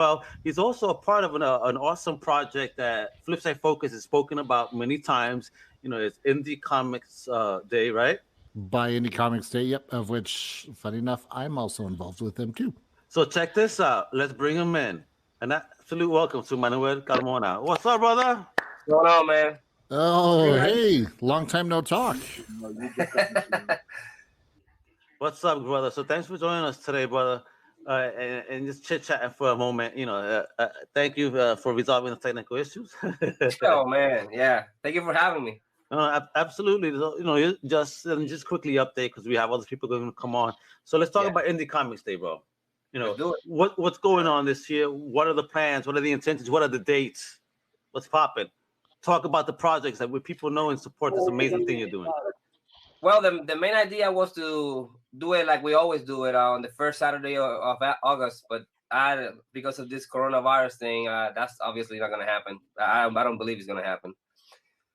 well. He's also a part of an awesome project that Flipside Focus has spoken about many times. It's Indie Comics Day, right? By Indie Comics Day, yep, of which, funny enough, I'm also involved with them too. So check this out. Let's bring him in. An absolute welcome to Manuel Carmona. What's up, brother? What's going on, man? Oh, hey, long time no talk. What's up, brother? So thanks for joining us today, brother. And just chit-chatting for a moment. Thank you for resolving the technical issues. Oh, man. Yeah. Thank you for having me. Absolutely. Just quickly update because we have other people going to come on. So let's talk about Indie Comics Day, bro. What's going on this year? What are the plans? What are the intentions? What are the dates? What's popping? Talk about the projects that people know and support this amazing thing you're doing. Well, the main idea was to do it like we always do it on the first Saturday of August, but because of this coronavirus thing, that's obviously not going to happen. I don't believe it's going to happen.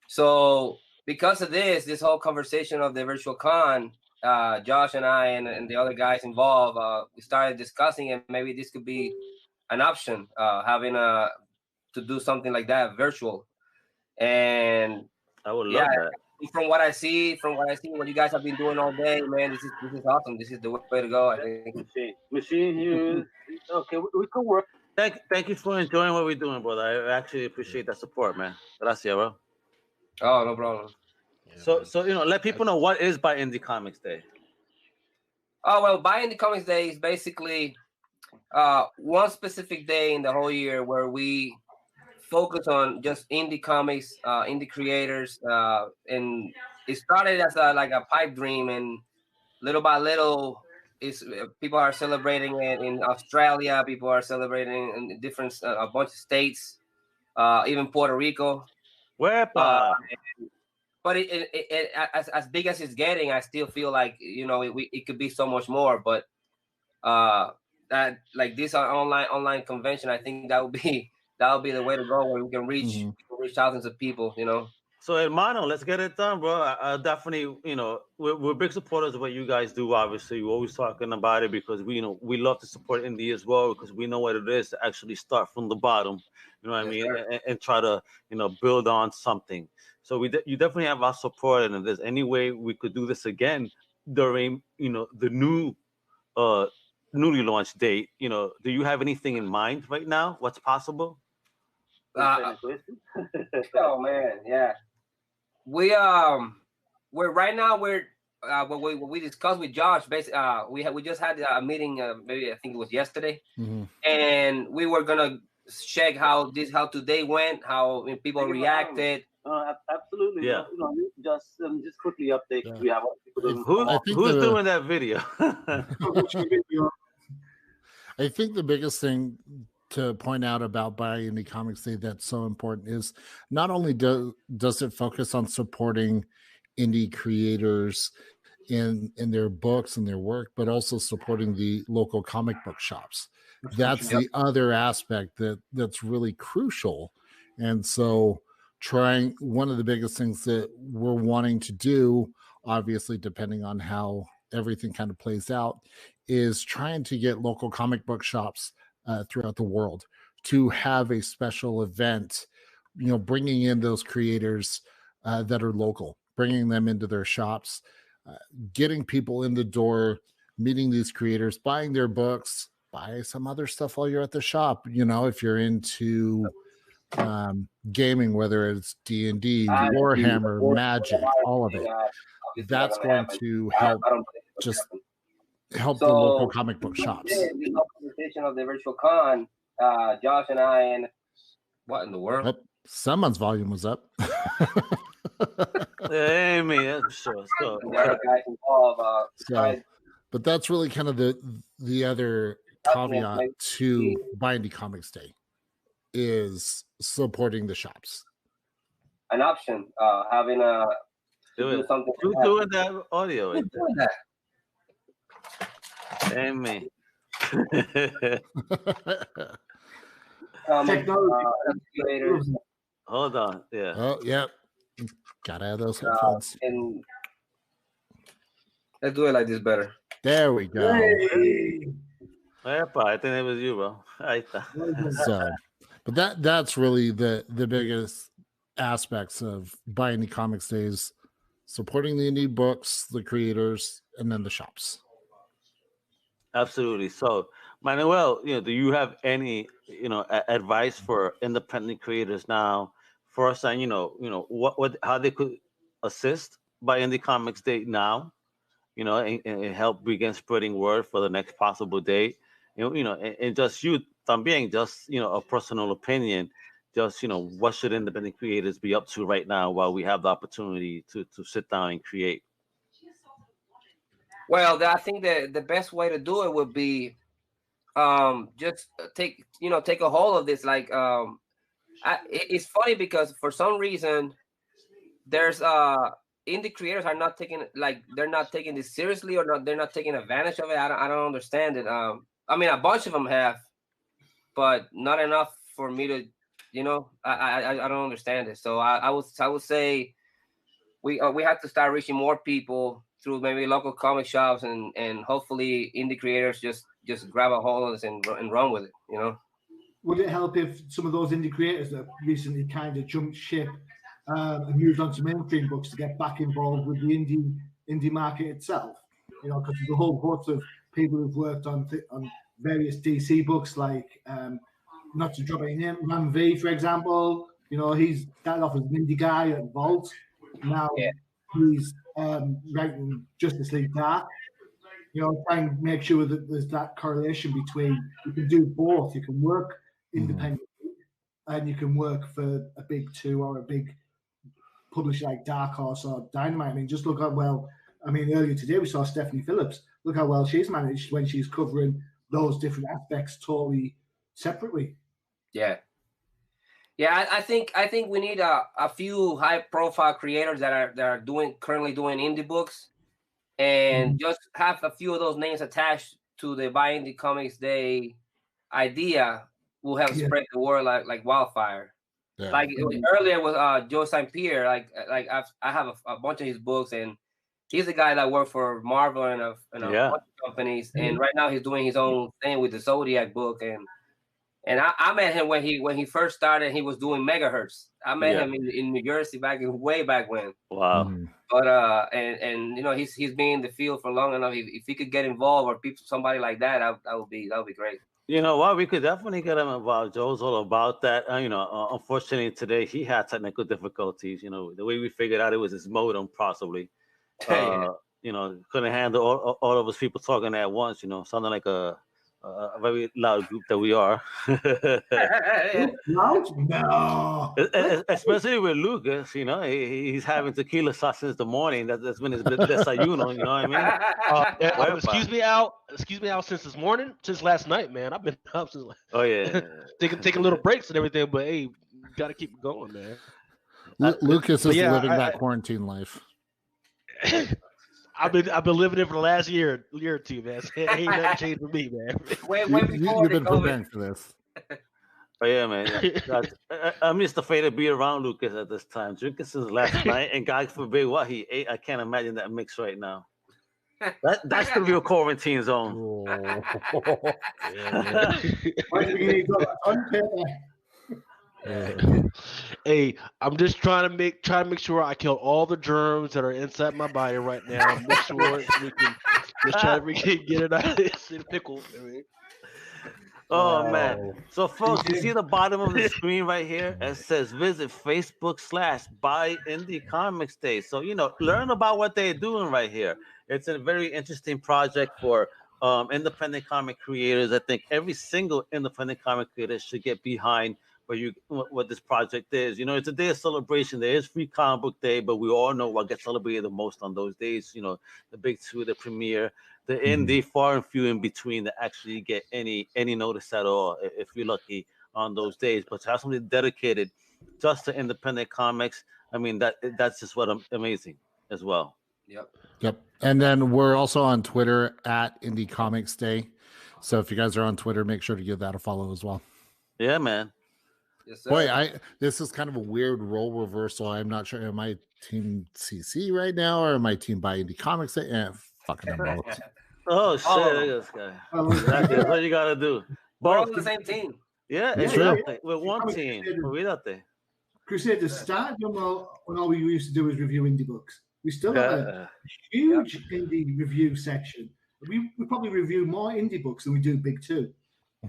So because of this whole conversation of the virtual con, Josh and I and the other guys involved, we started discussing it. Maybe this could be an option, having to do something like that virtual. And I would love that. From what I see, what you guys have been doing all day, man, this is awesome. This is the way to go, I think. Machine here. Okay, we could work. Thank you for enjoying what we're doing, brother. I actually appreciate that support, man. Gracias, bro. Oh, no problem. So let people know what is By Indie Comics Day. Oh, well, By Indie Comics Day is basically one specific day in the whole year where we focus on just indie comics, indie creators, and it started as a pipe dream, and little by little, people are celebrating it in Australia. People are celebrating in different a bunch of states, even Puerto Rico. But as big as it's getting, I still feel like it could be so much more. But that like this online convention, I think that would be the way to go, where we can reach thousands of people. So, hermano, let's get it done, bro. I definitely, we're big supporters of what you guys do. Obviously, we're always talking about it because we love to support indie as well, because we know what it is to actually start from the bottom. You know what I mean, and try to build on something. So you definitely have our support, and if there's any way we could do this again during the newly launched date, do you have anything in mind right now? What's possible? Oh man, yeah. We're right now what we discussed with Josh. Basically, we just had a meeting. Maybe I think it was yesterday, and we were gonna check how today went, how people reacted. Absolutely. Yeah. Just quickly update. Yeah. We have who's doing that video? I think the biggest thing to point out about By Indie Comics Day that's so important is not only does it focus on supporting indie creators in their books and their work, but also supporting the local comic book shops. That's the other aspect that's really crucial. And so one of the biggest things that we're wanting to do, obviously depending on how everything kind of plays out, is trying to get local comic book shops throughout the world to have a special event, bringing in those creators that are local, bringing them into their shops, getting people in the door, meeting these creators, buying their books, buy some other stuff while you're at the shop. If you're into gaming, whether it's D&D, Warhammer, Magic, all of it, that's going to help the local comic book shops. The conversation of the virtual con, Josh and I, and what in the world? Yep. Someone's volume was up. Hey, man, sure. Guys involved. But that's really kind of the other caveat to By Indie Comics Day is supporting the shops. An option, having do something. Who's doing that audio? Who's doing that? Hey, man. Hold on. Yeah. Oh, yeah. Gotta have those headphones. And let's do it like this better. There we go. Hey. I think it was you, bro. So, but that's really the biggest aspects of Buy Indie Comics Days: supporting the indie books, the creators, and then the shops. Absolutely. So, Manuel, do you have any, advice for independent creators now? First, and what how they could assist by Indie Comics Day now, and help begin spreading word for the next possible date. And just you también, just a personal opinion. Just what should independent creators be up to right now while we have the opportunity to sit down and create? Well, I think the best way to do it would be just take a hold of this. Like it's funny because for some reason there's indie creators are not taking they're not taking this seriously, or they're not taking advantage of it. I don't understand it. I mean, a bunch of them have, but not enough for me to, I don't understand it. So I would say we have to start reaching more people through maybe local comic shops, and hopefully indie creators just grab a hold of this and run with it. Would it help if some of those indie creators that recently kind of jumped ship and moved on to mainstream books to get back involved with the indie market itself? Because there's a whole host of people who've worked on various DC books, like not to drop any name, Ram V, for example. He's started off as an indie guy at Vault. Now he's writing Justice League Dark. Try and make sure that there's that correlation between you can do both. You can work independently and you can work for a big two or a big publisher like Dark Horse or Dynamite. I mean, just look at earlier today we saw Stephanie Phillips. Look how well she's managed when she's covering those different aspects totally separately. Yeah. I think we need a few high profile creators that are currently doing indie books, and just have a few of those names attached to the Buy Indie Comics Day idea will help spread the word like wildfire. Yeah. Like earlier with Joe St. Pierre, I have a bunch of his books, and he's the guy that worked for Marvel and a bunch of companies, and right now he's doing his own thing with the Zodiac book, and I met him when he first started. He was doing megahertz. I met him in New Jersey way back when. Wow. But and he's been in the field for long enough. If he could get involved, or somebody like that would be great. You know what? We could definitely get him involved. Joe's all about that. Unfortunately today he had technical difficulties. The way we figured out it was his modem possibly. Couldn't handle all of us people talking at once. Sounding like a very loud group that we are. Loud? No. Especially with Lucas, he's having tequila shots since the morning. That's been his desayuno. You know what I mean? Excuse me, Al. Since this morning, since last night, man. I've been up since. Oh yeah. taking little breaks and everything, but hey, gotta keep going, man. Lucas is living that quarantine life. I've been living it for the last year or two, man. It ain't nothing changed for me, man. You've been preparing for this. Oh yeah, man. I'm just afraid to be around Lucas at this time. Drinking since last night, and God forbid what he ate. I can't imagine that mix right now. That's the real quarantine zone. Hey, I'm just trying to make sure I kill all the germs that are inside my body right now. Make sure we can just try to get it out of this pickle. Oh man! So folks, you see the bottom of the screen right here? It says visit Facebook/Buy Indie Comics Day. So learn about what they're doing right here. It's a very interesting project for independent comic creators. I think every single independent comic creator should get behind what this project is. It's a day of celebration. There is Free Comic Book Day, but we all know what gets celebrated the most on those days. The big two, the premiere, the indie, far and few in between that actually get any notice at all, if you're lucky on those days. But to have something dedicated just to independent comics, I mean that's just what amazing as well. Yep. And then we're also on Twitter at Indie Comics Day. So if you guys are on Twitter, make sure to give that a follow as well. Yeah, man. Yes, sir. Boy, this is kind of a weird role reversal. I'm not sure. Am I team CC right now, or am I team Buy Indie Comics Day? Fucking them both. Oh shit! Oh. Look at this guy. Exactly. That's what you gotta do. We're all Both. on the same team. Yeah, Yeah, exactly. We're one Comic team. Crusaders. Olvídate. Crusaders started when all we used to do was review indie books. We still have a Yeah. huge indie review section. We probably review more indie books than we do big two.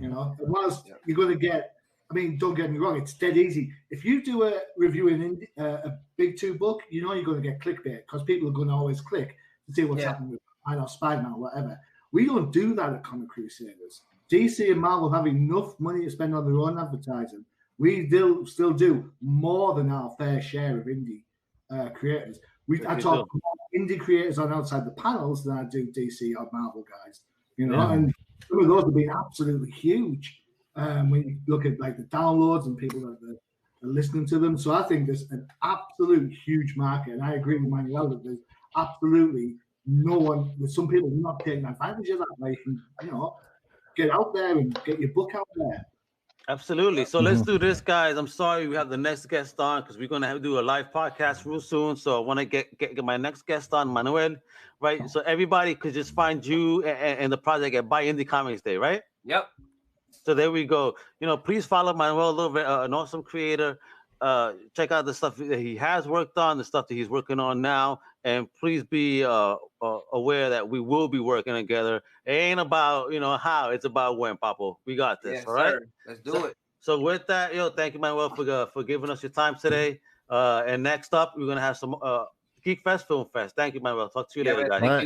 You know, and whilst you're going to get, I mean, don't get me wrong, it's dead easy. If you do a review in a big two book, you know you're going to get clickbait because people are going to always click to see what's happening with, I know, Spider-Man or whatever. We don't do that at Comic Crusaders. DC and Marvel have enough money to spend on their own advertising. We still do more than our fair share of indie creators. I talk more indie creators on outside the panels than I do DC or Marvel guys. You know, and some of those have been absolutely huge. When you look at like the downloads and people that are listening to them, so I think there's an absolute huge market, and I agree with Manuel that there's absolutely no one. There's some people who are not taking advantage of that. Like, you know, get out there and get your book out there. Absolutely. So let's do this, guys. I'm sorry we have the next guest on because we're gonna have to do a live podcast real soon. So I want to get my next guest on, Manuel. Right. So everybody could just find you and the project at Buy Indie Comics Day, right? Yep. So there we go. You know, please follow Manuel a little bit, an awesome creator. Check out the stuff that he has worked on, the stuff that he's working on now, and please be aware that we will be working together. It ain't about how, it's about when, Papo. We got this. Yes, all right. sir. Let's do it. So with that, thank you, Manuel, for giving us your time today. And next up, we're gonna have some Geek Fest Film Fest. Thank you, Manuel. Talk to you later, Man, guys. thank you.